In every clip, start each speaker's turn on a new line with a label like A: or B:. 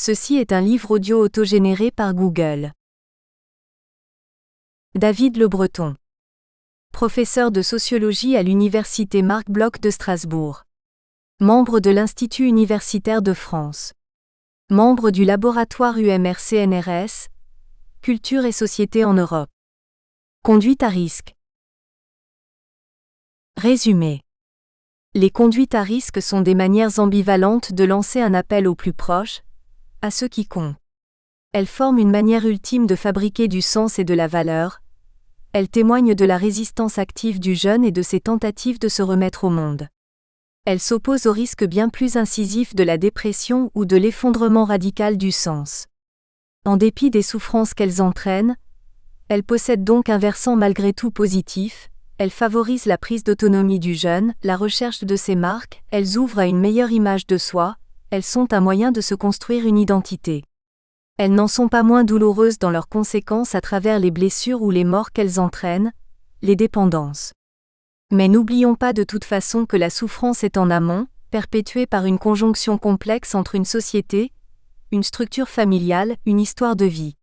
A: Ceci est un livre audio autogénéré par Google. David Le Breton. Professeur de sociologie à l'Université Marc Bloch de Strasbourg. Membre de l'Institut universitaire de France. Membre du laboratoire UMR-CNRS, Culture et société en Europe. Conduite à risque. Résumé. Les conduites à risque sont des manières ambivalentes de lancer un appel aux plus proches, à ceux qui comptent. Elles forment une manière ultime de fabriquer du sens et de la valeur. Elles témoignent de la résistance active du jeune et de ses tentatives de se remettre au monde. Elles s'opposent au risque bien plus incisif de la dépression ou de l'effondrement radical du sens. En dépit des souffrances qu'elles entraînent, elles possèdent donc un versant malgré tout positif. Elles favorisent la prise d'autonomie du jeune, la recherche de ses marques, elles ouvrent à une meilleure image de soi, elles sont un moyen de se construire une identité. Elles n'en sont pas moins douloureuses dans leurs conséquences à travers les blessures ou les morts qu'elles entraînent, les dépendances. Mais n'oublions pas de toute façon que la souffrance est en amont, perpétuée par une conjonction complexe entre une société, une structure familiale, une histoire de vie.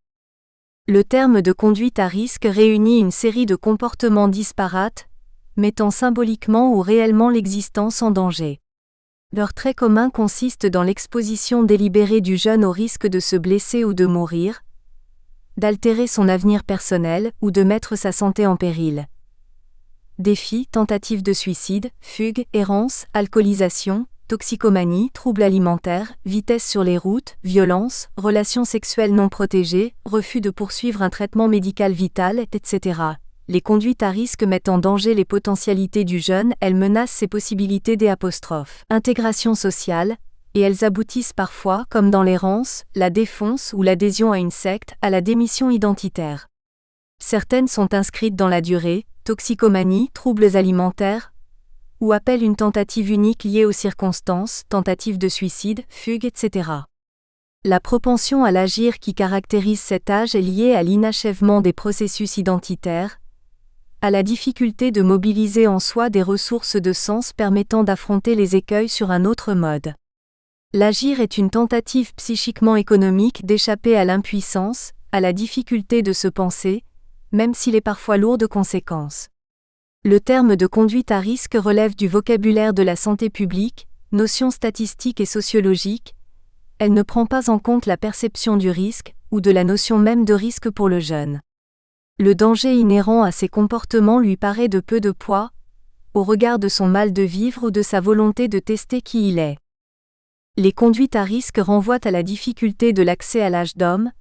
A: Le terme de conduite à risque réunit une série de comportements disparates, mettant symboliquement ou réellement l'existence en danger. Leur trait commun consiste dans l'exposition délibérée du jeune au risque de se blesser ou de mourir, d'altérer son avenir personnel ou de mettre sa santé en péril. Défis, tentatives de suicide, fugue, errance, alcoolisation, toxicomanie, troubles alimentaires, vitesse sur les routes, violence, relations sexuelles non protégées, refus de poursuivre un traitement médical vital, etc. Les conduites à risque mettent en danger les potentialités du jeune, elles menacent ses possibilités d'intégration sociale, et elles aboutissent parfois, comme dans l'errance, la défonce ou l'adhésion à une secte, à la démission identitaire. Certaines sont inscrites dans la durée, toxicomanie, troubles alimentaires, ou appellent une tentative unique liée aux circonstances, tentative de suicide, fugue, etc. La propension à l'agir qui caractérise cet âge est liée à l'inachèvement des processus identitaires, à la difficulté de mobiliser en soi des ressources de sens permettant d'affronter les écueils sur un autre mode. L'agir est une tentative psychiquement économique d'échapper à l'impuissance, à la difficulté de se penser, même s'il est parfois lourd de conséquences. Le terme de conduite à risque relève du vocabulaire de la santé publique, notion statistique et sociologique. Elle ne prend pas en compte la perception du risque, ou de la notion même de risque pour le jeune. Le danger inhérent à ces comportements lui paraît de peu de poids, au regard de son mal de vivre ou de sa volonté de tester qui il est. Les conduites à risque renvoient à la difficulté de l'accès à l'âge d'homme,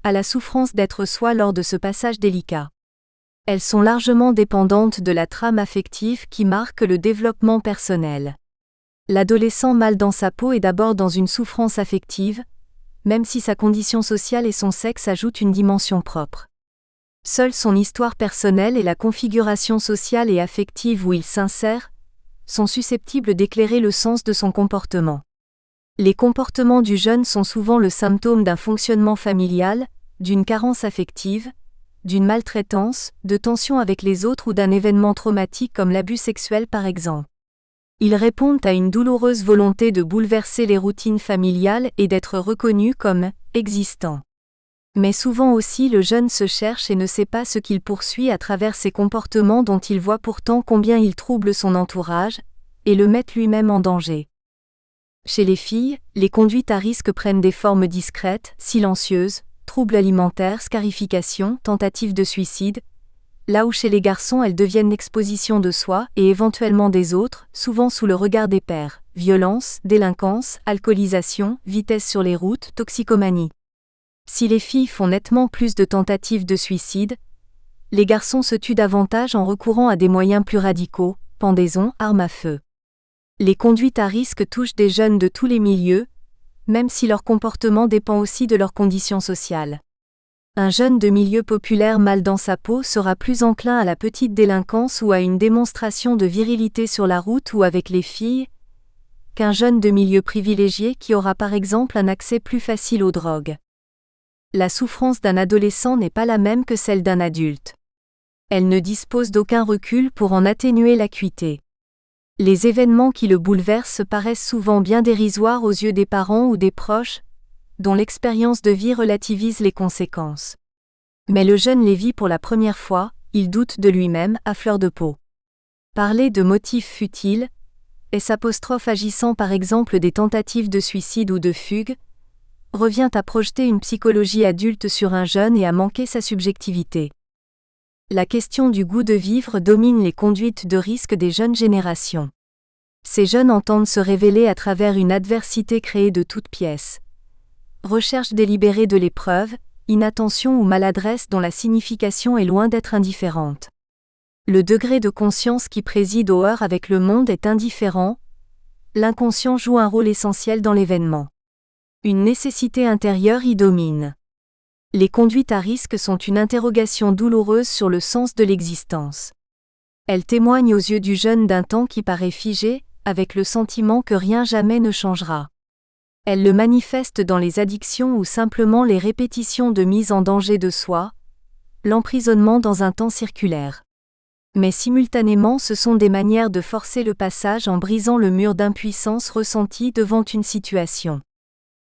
A: à la souffrance d'être soi lors de ce passage délicat. Elles sont largement dépendantes de la trame affective qui marque le développement personnel. L'adolescent mal dans sa peau est d'abord dans une souffrance affective, même si sa condition sociale et son sexe ajoutent une dimension propre. Seule son histoire personnelle et la configuration sociale et affective où il s'insère sont susceptibles d'éclairer le sens de son comportement. Les comportements du jeune sont souvent le symptôme d'un fonctionnement familial, d'une carence affective, d'une maltraitance, de tensions avec les autres ou d'un événement traumatique comme l'abus sexuel par exemple. Ils répondent à une douloureuse volonté de bouleverser les routines familiales et d'être reconnus comme existants. Mais souvent aussi le jeune se cherche et ne sait pas ce qu'il poursuit à travers ces comportements dont il voit pourtant combien ils troublent son entourage, et le mettent lui-même en danger. Chez les filles, les conduites à risque prennent des formes discrètes, silencieuses, troubles alimentaires, scarification, tentative de suicide, là où chez les garçons elles deviennent l'exposition de soi et éventuellement des autres, souvent sous le regard des pairs, violence, délinquance, alcoolisation, vitesse sur les routes, toxicomanie. Si les filles font nettement plus de tentatives de suicide, les garçons se tuent davantage en recourant à des moyens plus radicaux, pendaison, armes à feu. Les conduites à risque touchent des jeunes de tous les milieux, même si leur comportement dépend aussi de leur condition sociale. Un jeune de milieu populaire mal dans sa peau sera plus enclin à la petite délinquance ou à une démonstration de virilité sur la route ou avec les filles, qu'un jeune de milieu privilégié qui aura par exemple un accès plus facile aux drogues. La souffrance d'un adolescent n'est pas la même que celle d'un adulte. Elle ne dispose d'aucun recul pour en atténuer l'acuité. Les événements qui le bouleversent paraissent souvent bien dérisoires aux yeux des parents ou des proches, dont l'expérience de vie relativise les conséquences. Mais le jeune Lévi pour la première fois, il doute de lui-même à fleur de peau. Parler de motifs futiles, S' agissant par exemple des tentatives de suicide ou de fugue, revient à projeter une psychologie adulte sur un jeune et à manquer sa subjectivité. La question du goût de vivre domine les conduites de risque des jeunes générations. Ces jeunes entendent se révéler à travers une adversité créée de toutes pièces. Recherche délibérée de l'épreuve, inattention ou maladresse dont la signification est loin d'être indifférente. Le degré de conscience qui préside au heurt avec le monde est indifférent, l'inconscient joue un rôle essentiel dans l'événement. Une nécessité intérieure y domine. Les conduites à risque sont une interrogation douloureuse sur le sens de l'existence. Elles témoignent aux yeux du jeune d'un temps qui paraît figé, avec le sentiment que rien jamais ne changera. Elles le manifestent dans les addictions ou simplement les répétitions de mise en danger de soi, l'emprisonnement dans un temps circulaire. Mais simultanément ce sont des manières de forcer le passage en brisant le mur d'impuissance ressenti devant une situation.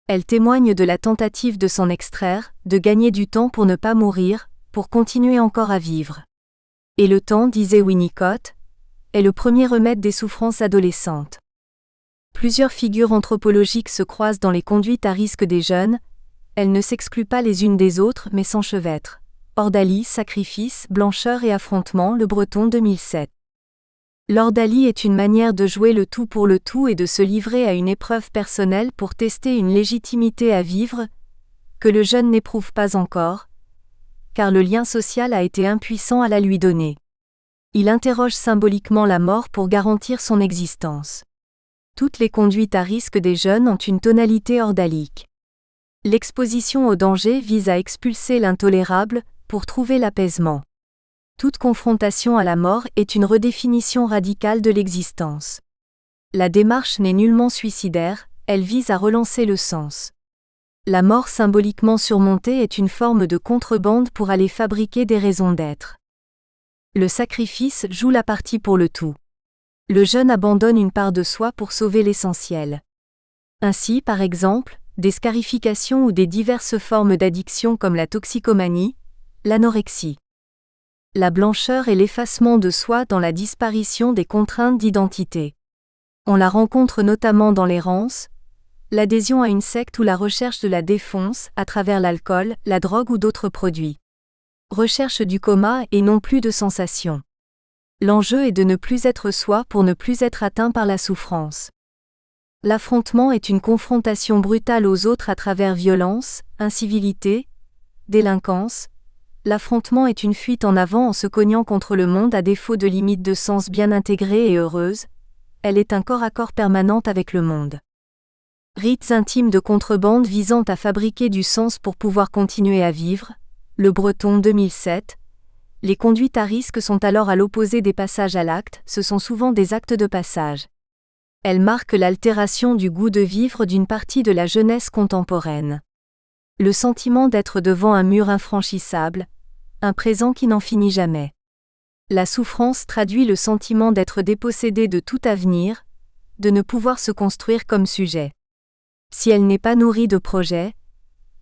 A: Elles témoignent de la tentative de s'en extraire, de gagner du temps pour ne pas mourir, pour continuer encore à vivre. Et le temps, disait Winnicott, est le premier remède des souffrances adolescentes. Plusieurs figures anthropologiques se croisent dans les conduites à risque des jeunes, elles ne s'excluent pas les unes des autres mais s'enchevêtrent. Ordalie, sacrifice, blancheur et affrontement, Le Breton 2007. L'ordalie est une manière de jouer le tout pour le tout et de se livrer à une épreuve personnelle pour tester une légitimité à vivre, que le jeune n'éprouve pas encore, car le lien social a été impuissant à la lui donner. Il interroge symboliquement la mort pour garantir son existence. Toutes les conduites à risque des jeunes ont une tonalité ordalique. L'exposition au danger vise à expulser l'intolérable, pour trouver l'apaisement. Toute confrontation à la mort est une redéfinition radicale de l'existence. La démarche n'est nullement suicidaire, elle vise à relancer le sens. La mort symboliquement surmontée est une forme de contrebande pour aller fabriquer des raisons d'être. Le sacrifice joue la partie pour le tout. Le jeune abandonne une part de soi pour sauver l'essentiel. Ainsi, par exemple, des scarifications ou des diverses formes d'addiction comme la toxicomanie, l'anorexie. La blancheur est l'effacement de soi dans la disparition des contraintes d'identité. On la rencontre notamment dans l'errance, l'adhésion à une secte ou la recherche de la défonce à travers l'alcool, la drogue ou d'autres produits. Recherche du coma et non plus de sensation. L'enjeu est de ne plus être soi pour ne plus être atteint par la souffrance. L'affrontement est une confrontation brutale aux autres à travers violence, incivilité, délinquance. L'affrontement est une fuite en avant en se cognant contre le monde à défaut de limites de sens bien intégrées et heureuses. Elle est un corps à corps permanent avec le monde. Rites intimes de contrebande visant à fabriquer du sens pour pouvoir continuer à vivre. Le Breton 2007. Les conduites à risque sont alors à l'opposé des passages à l'acte, ce sont souvent des actes de passage. Elles marquent l'altération du goût de vivre d'une partie de la jeunesse contemporaine. Le sentiment d'être devant un mur infranchissable, un présent qui n'en finit jamais. La souffrance traduit le sentiment d'être dépossédé de tout avenir, de ne pouvoir se construire comme sujet. Si elle n'est pas nourrie de projets,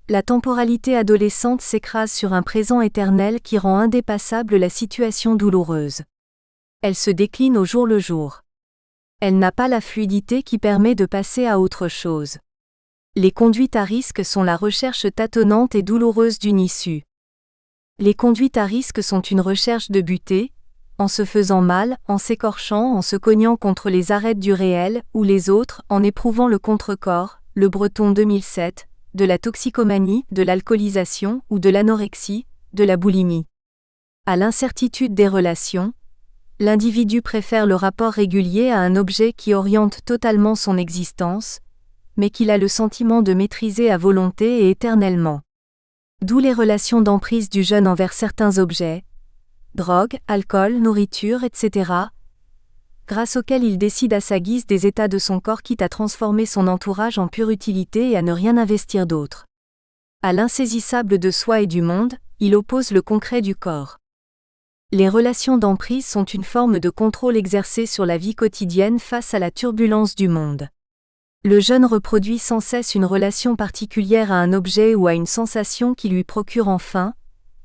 A: la temporalité adolescente s'écrase sur un présent éternel qui rend indépassable la situation douloureuse. Elle se décline au jour le jour. Elle n'a pas la fluidité qui permet de passer à autre chose. Les conduites à risque sont la recherche tâtonnante et douloureuse d'une issue. Les conduites à risque sont une recherche de butée, en se faisant mal, en s'écorchant, en se cognant contre les arêtes du réel, ou les autres, en éprouvant le contrecorps, Le Breton 2007, de la toxicomanie, de l'alcoolisation ou de l'anorexie, de la boulimie. À l'incertitude des relations, l'individu préfère le rapport régulier à un objet qui oriente totalement son existence, mais qu'il a le sentiment de maîtriser à volonté et éternellement. D'où les relations d'emprise du jeune envers certains objets, drogue, alcool, nourriture, etc., grâce auxquels il décide à sa guise des états de son corps quitte à transformer son entourage en pure utilité et à ne rien investir d'autre. À l'insaisissable de soi et du monde, il oppose le concret du corps. Les relations d'emprise sont une forme de contrôle exercé sur la vie quotidienne face à la turbulence du monde. Le jeune reproduit sans cesse une relation particulière à un objet ou à une sensation qui lui procure enfin,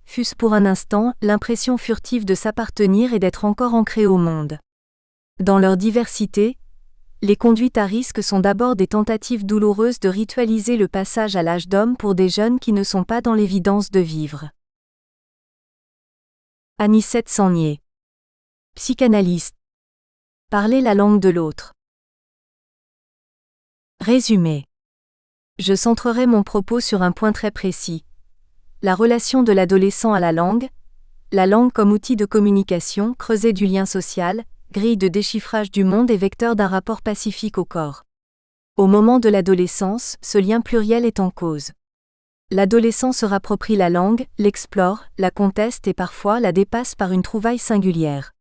A: fût-ce pour un instant, l'impression furtive de s'appartenir et d'être encore ancré au monde. Dans leur diversité, les conduites à risque sont d'abord des tentatives douloureuses de ritualiser le passage à l'âge d'homme pour des jeunes qui ne sont pas dans l'évidence de vivre. Anicette Sangnier. Psychanalyste. Parler la langue de l'autre. Résumé. Je centrerai mon propos sur un point très précis. La relation de l'adolescent à la langue comme outil de communication, creuset du lien social, grille de déchiffrage du monde et vecteur d'un rapport pacifique au corps. Au moment de l'adolescence, ce lien pluriel est en cause. L'adolescent se rapproprie la langue, l'explore, la conteste et parfois la dépasse par une trouvaille singulière.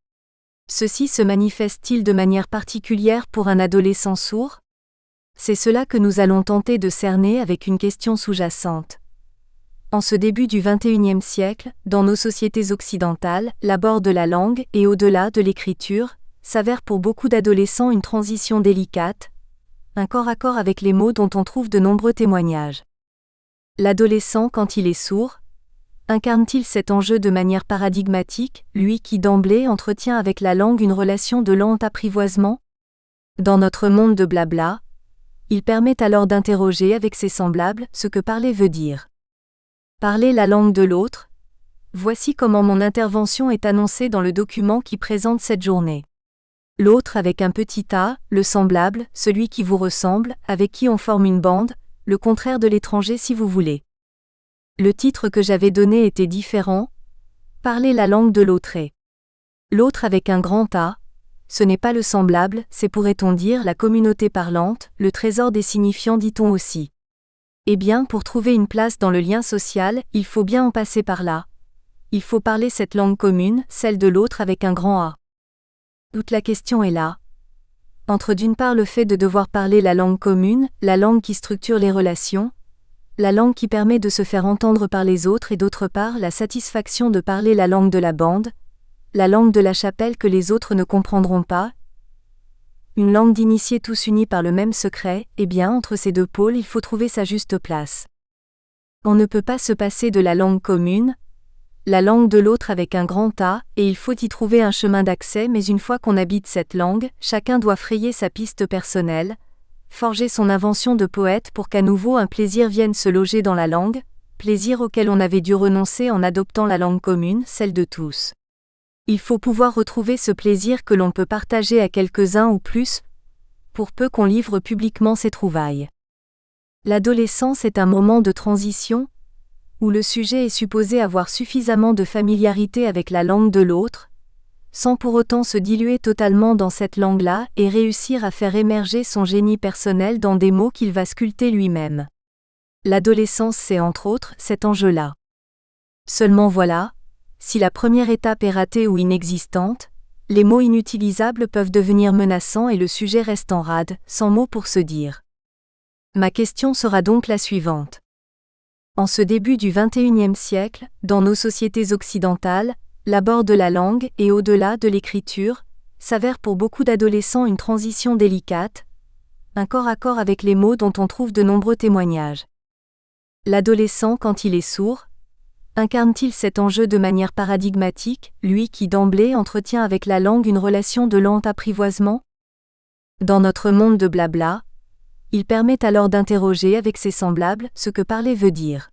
A: Ceci se manifeste-t-il de manière particulière pour un adolescent sourd ? C'est cela que nous allons tenter de cerner avec une question sous-jacente. En ce début du XXIe siècle, dans nos sociétés occidentales, l'abord de la langue et au-delà de l'écriture s'avère pour beaucoup d'adolescents une transition délicate, un corps à corps avec les mots dont on trouve de nombreux témoignages. L'adolescent, quand il est sourd, incarne-t-il cet enjeu de manière paradigmatique, lui qui d'emblée entretient avec la langue une relation de lent apprivoisement ? Dans notre monde de blabla, il permet alors d'interroger avec ses semblables ce que parler veut dire. Parler la langue de l'autre. Voici comment mon intervention est annoncée dans le document qui présente cette journée. L'autre avec un petit a, le semblable, celui qui vous ressemble, avec qui on forme une bande, le contraire de l'étranger si vous voulez. Le titre que j'avais donné était différent. Parler la langue de l'autre. L'autre avec un grand A, ce n'est pas le semblable, c'est pourrait-on dire la communauté parlante, le trésor des signifiants dit-on aussi. Eh bien, pour trouver une place dans le lien social, il faut bien en passer par là. Il faut parler cette langue commune, celle de l'autre avec un grand A. Toute la question est là. Entre d'une part le fait de devoir parler la langue commune, la langue qui structure les relations, la langue qui permet de se faire entendre par les autres et d'autre part la satisfaction de parler la langue de la bande, la langue de la chapelle que les autres ne comprendront pas, une langue d'initiés tous unis par le même secret, eh bien entre ces deux pôles il faut trouver sa juste place. On ne peut pas se passer de la langue commune, la langue de l'autre avec un grand A, et il faut y trouver un chemin d'accès mais une fois qu'on habite cette langue, chacun doit frayer sa piste personnelle, forger son invention de poète pour qu'à nouveau un plaisir vienne se loger dans la langue, plaisir auquel on avait dû renoncer en adoptant la langue commune, celle de tous. Il faut pouvoir retrouver ce plaisir que l'on peut partager à quelques-uns ou plus, pour peu qu'on livre publiquement ses trouvailles. L'adolescence est un moment de transition, où le sujet est supposé avoir suffisamment de familiarité avec la langue de l'autre, sans pour autant se diluer totalement dans cette langue-là et réussir à faire émerger son génie personnel dans des mots qu'il va sculpter lui-même. L'adolescence c'est entre autres cet enjeu-là. Seulement voilà, si la première étape est ratée ou inexistante, les mots inutilisables peuvent devenir menaçants et le sujet reste en rade, sans mots pour se dire. Ma question sera donc la suivante. En ce début du XXIe siècle, dans nos sociétés occidentales, l'abord de la langue et au-delà de l'écriture s'avère pour beaucoup d'adolescents une transition délicate, un corps à corps avec les mots dont on trouve de nombreux témoignages. L'adolescent, quand il est sourd, incarne-t-il cet enjeu de manière paradigmatique, lui qui d'emblée entretient avec la langue une relation de lent apprivoisement ? Dans notre monde de blabla, il permet alors d'interroger avec ses semblables ce que parler veut dire.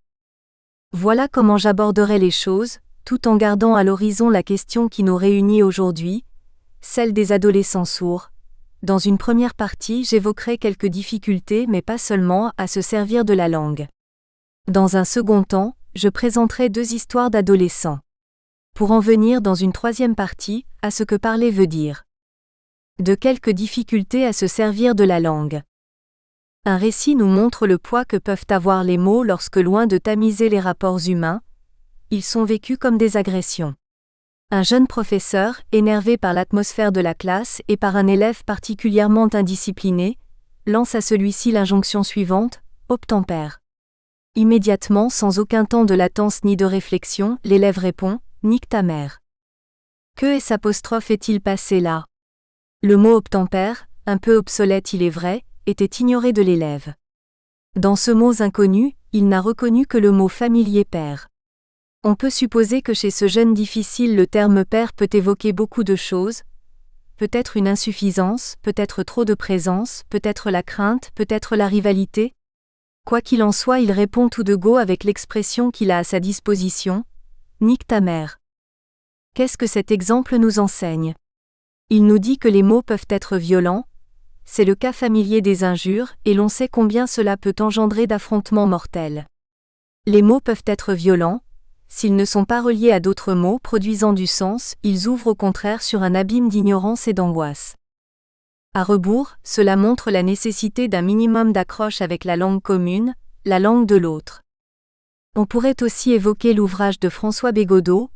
A: Voilà comment j'aborderai les choses, tout en gardant à l'horizon la question qui nous réunit aujourd'hui, celle des adolescents sourds. Dans une première partie, j'évoquerai quelques difficultés mais pas seulement à se servir de la langue. Dans un second temps, je présenterai 2 histoires d'adolescents. Pour en venir dans une troisième partie, à ce que parler veut dire. De quelques difficultés à se servir de la langue. Un récit nous montre le poids que peuvent avoir les mots lorsque loin de tamiser les rapports humains, ils sont vécus comme des agressions. Un jeune professeur, énervé par l'atmosphère de la classe et par un élève particulièrement indiscipliné, lance à celui-ci l'injonction suivante, « Obtempère ». Immédiatement, sans aucun temps de latence ni de réflexion, l'élève répond « Nique ta mère ». Que est-il passé là ? Le mot obtempère, un peu obsolète il est vrai, était ignoré de l'élève. Dans ce mot inconnu, il n'a reconnu que le mot familier père. On peut supposer que chez ce jeune difficile le terme père peut évoquer beaucoup de choses, peut-être une insuffisance, peut-être trop de présence, peut-être la crainte, peut-être la rivalité. Quoi qu'il en soit, il répond tout de go avec l'expression qu'il a à sa disposition: « Nique ta mère ». Qu'est-ce que cet exemple nous enseigne? Il nous dit que les mots peuvent être violents, c'est le cas familier des injures, et l'on sait combien cela peut engendrer d'affrontements mortels. Les mots peuvent être violents, s'ils ne sont pas reliés à d'autres mots produisant du sens, ils ouvrent au contraire sur un abîme d'ignorance et d'angoisse. À rebours, cela montre la nécessité d'un minimum d'accroche avec la langue commune, la langue de l'autre. On pourrait aussi évoquer l'ouvrage de François Bégodeau,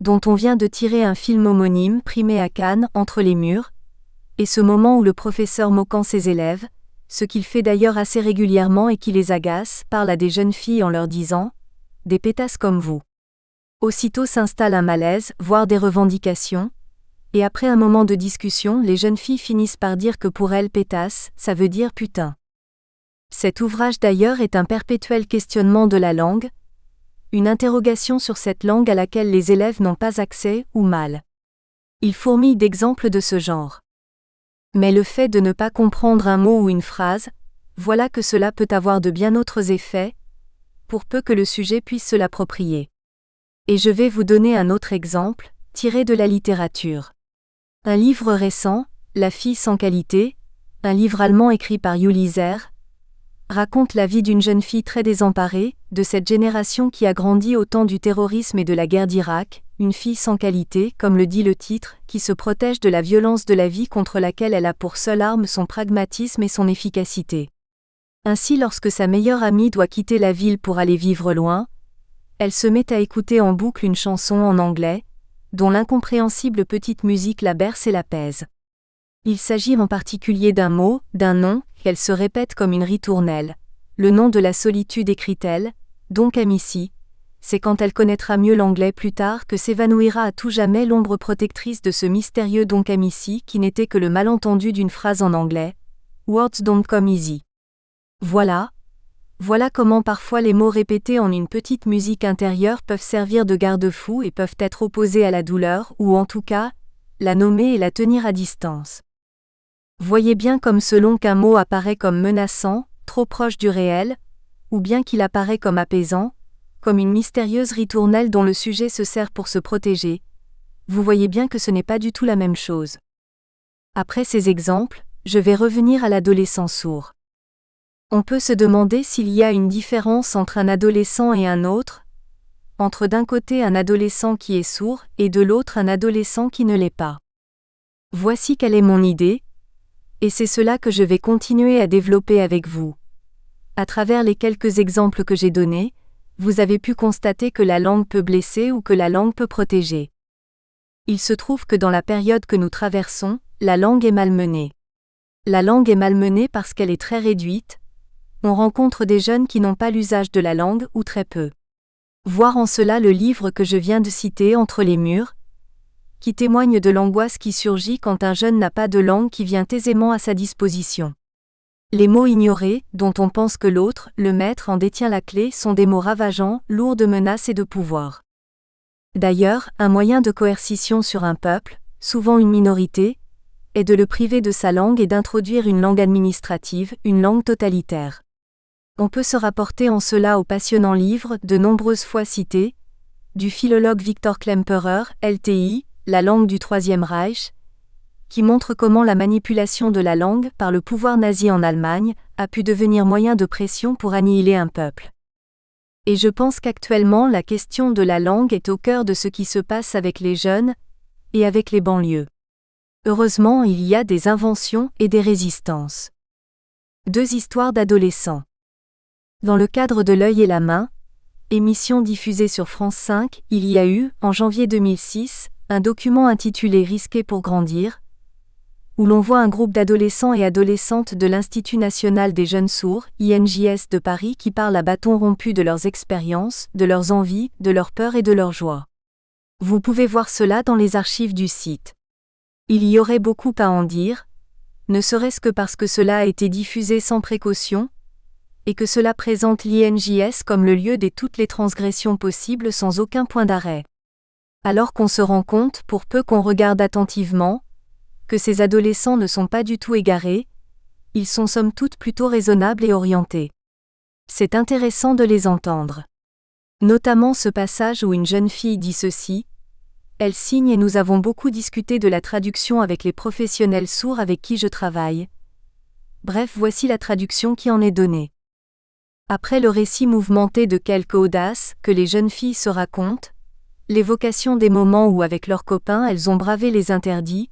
A: dont on vient de tirer un film homonyme primé à Cannes, Entre les murs, et ce moment où le professeur moquant ses élèves, ce qu'il fait d'ailleurs assez régulièrement et qui les agace, parle à des jeunes filles en leur disant « des pétasses comme vous ». Aussitôt s'installe un malaise, voire des revendications, et après un moment de discussion, les jeunes filles finissent par dire que pour elles pétasse, ça veut dire putain. Cet ouvrage d'ailleurs est un perpétuel questionnement de la langue, une interrogation sur cette langue à laquelle les élèves n'ont pas accès ou mal. Il fourmille d'exemples de ce genre. Mais le fait de ne pas comprendre un mot ou une phrase, voilà que cela peut avoir de bien autres effets, pour peu que le sujet puisse se l'approprier. Et je vais vous donner un autre exemple, tiré de la littérature. Un livre récent, La fille sans qualité, un livre allemand écrit par Julie Zer, raconte la vie d'une jeune fille très désemparée, de cette génération qui a grandi au temps du terrorisme et de la guerre d'Irak, une fille sans qualité, comme le dit le titre, qui se protège de la violence de la vie contre laquelle elle a pour seule arme son pragmatisme et son efficacité. Ainsi, lorsque sa meilleure amie doit quitter la ville pour aller vivre loin, elle se met à écouter en boucle une chanson en anglais, dont l'incompréhensible petite musique la berce et l'apaise. Il s'agit en particulier d'un mot, d'un nom, qu'elle se répète comme une ritournelle. Le nom de la solitude, écrit-elle, donc Amici. C'est quand elle connaîtra mieux l'anglais plus tard que s'évanouira à tout jamais l'ombre protectrice de ce mystérieux donc Amici qui n'était que le malentendu d'une phrase en anglais. Words don't come easy. Voilà comment parfois les mots répétés en une petite musique intérieure peuvent servir de garde-fou et peuvent être opposés à la douleur ou en tout cas, la nommer et la tenir à distance. Voyez bien comme selon qu'un mot apparaît comme menaçant, trop proche du réel, ou bien qu'il apparaît comme apaisant, comme une mystérieuse ritournelle dont le sujet se sert pour se protéger, vous voyez bien que ce n'est pas du tout la même chose. Après ces exemples, je vais revenir à l'adolescent sourd. On peut se demander s'il y a une différence entre un adolescent et un autre, entre d'un côté un adolescent qui est sourd et de l'autre un adolescent qui ne l'est pas. Voici quelle est mon idée, et c'est cela que je vais continuer à développer avec vous. À travers les quelques exemples que j'ai donnés, vous avez pu constater que la langue peut blesser ou que la langue peut protéger. Il se trouve que dans la période que nous traversons, la langue est malmenée. La langue est malmenée parce qu'elle est très réduite. On rencontre des jeunes qui n'ont pas l'usage de la langue ou très peu. Voir en cela le livre que je viens de citer, Entre les murs, qui témoigne de l'angoisse qui surgit quand un jeune n'a pas de langue qui vient aisément à sa disposition. Les mots ignorés, dont on pense que l'autre, le maître, en détient la clé, sont des mots ravageants, lourds de menaces et de pouvoir. D'ailleurs, un moyen de coercition sur un peuple, souvent une minorité, est de le priver de sa langue et d'introduire une langue administrative, une langue totalitaire. On peut se rapporter en cela au passionnant livre, de nombreuses fois cité, du philologue Victor Klemperer, LTI, La langue du Troisième Reich, qui montre comment la manipulation de la langue par le pouvoir nazi en Allemagne a pu devenir moyen de pression pour annihiler un peuple. Et je pense qu'actuellement la question de la langue est au cœur de ce qui se passe avec les jeunes et avec les banlieues. Heureusement, il y a des inventions et des résistances. 2 histoires d'adolescents. Dans le cadre de L'œil et la main, émission diffusée sur France 5, il y a eu, en janvier 2006, un document intitulé Risqué pour grandir, où l'on voit un groupe d'adolescents et adolescentes de l'Institut national des jeunes sourds, INJS de Paris, qui parlent à bâtons rompus de leurs expériences, de leurs envies, de leurs peurs et de leurs joies. Vous pouvez voir cela dans les archives du site. Il y aurait beaucoup à en dire, ne serait-ce que parce que cela a été diffusé sans précaution, et que cela présente l'INJS comme le lieu de toutes les transgressions possibles sans aucun point d'arrêt. Alors qu'on se rend compte, pour peu qu'on regarde attentivement, que ces adolescents ne sont pas du tout égarés, ils sont somme toute plutôt raisonnables et orientés. C'est intéressant de les entendre. Notamment ce passage où une jeune fille dit ceci. Elle signe et nous avons beaucoup discuté de la traduction avec les professionnels sourds avec qui je travaille. Bref, voici la traduction qui en est donnée. Après le récit mouvementé de quelques audaces que les jeunes filles se racontent, l'évocation des moments où avec leurs copains elles ont bravé les interdits,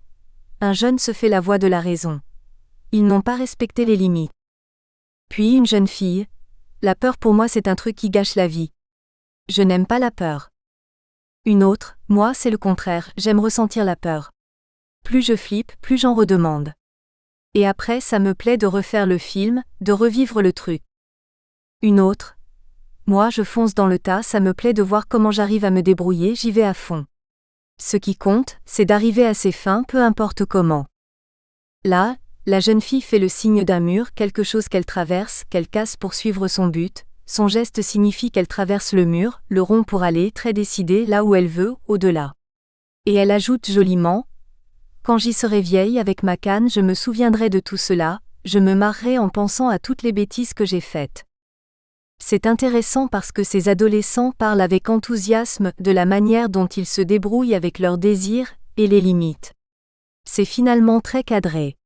A: un jeune se fait la voix de la raison. Ils n'ont pas respecté les limites. Puis une jeune fille. La peur pour moi c'est un truc qui gâche la vie. Je n'aime pas la peur. Une autre, moi c'est le contraire, j'aime ressentir la peur. Plus je flippe, plus j'en redemande. Et après ça me plaît de refaire le film, de revivre le truc. Une autre, moi je fonce dans le tas, ça me plaît de voir comment j'arrive à me débrouiller, j'y vais à fond. Ce qui compte, c'est d'arriver à ses fins, peu importe comment. Là, la jeune fille fait le signe d'un mur, quelque chose qu'elle traverse, qu'elle casse pour suivre son but. Son geste signifie qu'elle traverse le mur, le rond pour aller, très décidée, là où elle veut, au-delà. Et elle ajoute joliment « Quand j'y serai vieille avec ma canne, je me souviendrai de tout cela, je me marrerai en pensant à toutes les bêtises que j'ai faites. » C'est intéressant parce que ces adolescents parlent avec enthousiasme de la manière dont ils se débrouillent avec leurs désirs et les limites. C'est finalement très cadré.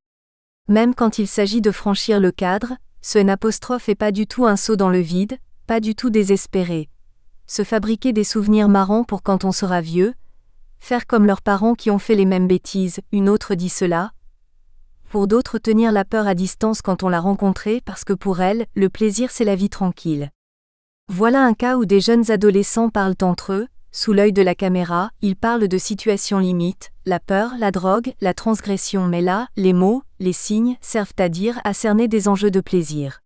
A: Même quand il s'agit de franchir le cadre, ce N' est pas du tout un saut dans le vide, pas du tout désespéré. Se fabriquer des souvenirs marrants pour quand on sera vieux, faire comme leurs parents qui ont fait les mêmes bêtises, une autre dit cela. Pour d'autres tenir la peur à distance quand on l'a rencontrée parce que pour elles, le plaisir c'est la vie tranquille. Voilà un cas où des jeunes adolescents parlent entre eux, sous l'œil de la caméra, ils parlent de situations limites, la peur, la drogue, la transgression mais là, les mots, les signes, servent à cerner des enjeux de plaisir.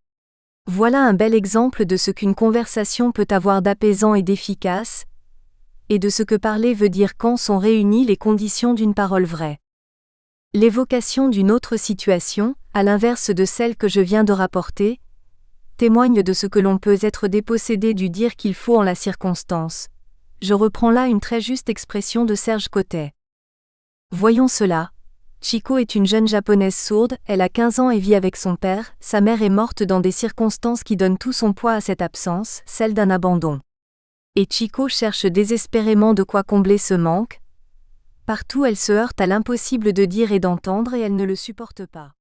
A: Voilà un bel exemple de ce qu'une conversation peut avoir d'apaisant et d'efficace, et de ce que parler veut dire quand sont réunies les conditions d'une parole vraie. L'évocation d'une autre situation, à l'inverse de celle que je viens de rapporter, témoigne de ce que l'on peut être dépossédé du dire qu'il faut en la circonstance. Je reprends là une très juste expression de Serge Cotet. Voyons cela. Chiko est une jeune japonaise sourde, elle a 15 ans et vit avec son père, sa mère est morte dans des circonstances qui donnent tout son poids à cette absence, celle d'un abandon. Et Chiko cherche désespérément de quoi combler ce manque. Partout elle se heurte à l'impossible de dire et d'entendre et elle ne le supporte pas.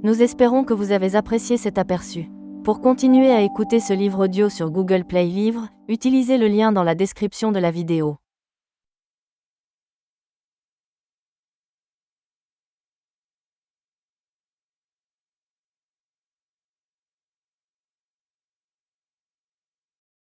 B: Nous espérons que vous avez apprécié cet aperçu. Pour continuer à écouter ce livre audio sur Google Play Livres, utilisez le lien dans la description de la vidéo.